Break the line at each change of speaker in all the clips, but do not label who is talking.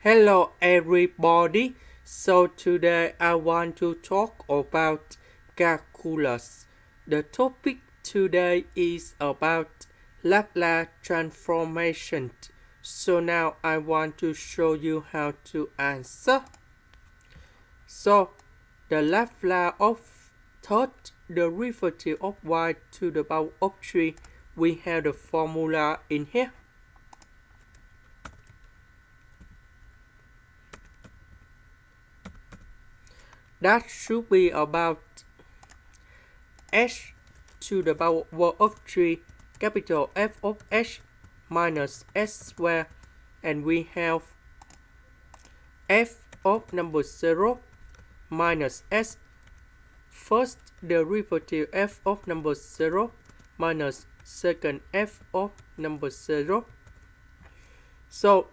Hello everybody. So today I want to talk about calculus. The topic today is about Laplace transformation. So now I want to show you how to answer. So the Laplace of third derivative of y to the power of 3, we have the formula in here. That should be about h to the power of 3 capital F of h minus s square, and we have f of number 0 minus s, first derivative f of number 0 minus second f of number 0. So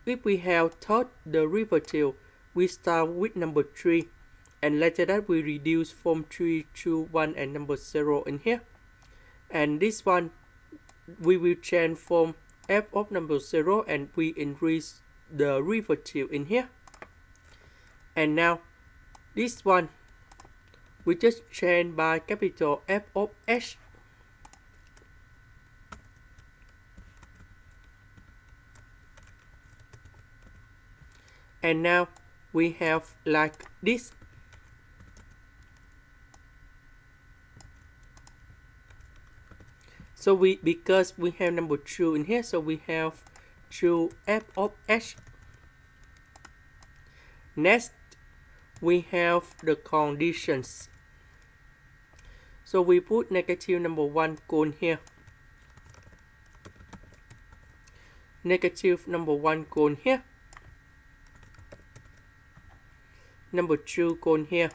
if we have third derivative, we start with number 3, and later that we reduce from 3 to 1 and number 0 in here. And this one we will change from f of number 0 and we increase the derivative in here. And now this one we just change by capital F of h. And now we have like this. So because we have number 2 in here, so we have 2 f of h. Next, we have the conditions. So we put negative number 1 cone here. Negative number 1 cone here. Number 2 cone here.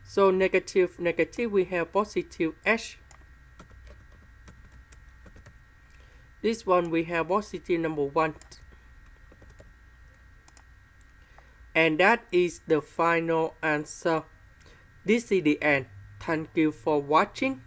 So negative, we have positive h. This one we have positive number 1. And that is the final answer. This is the end. Thank you for watching.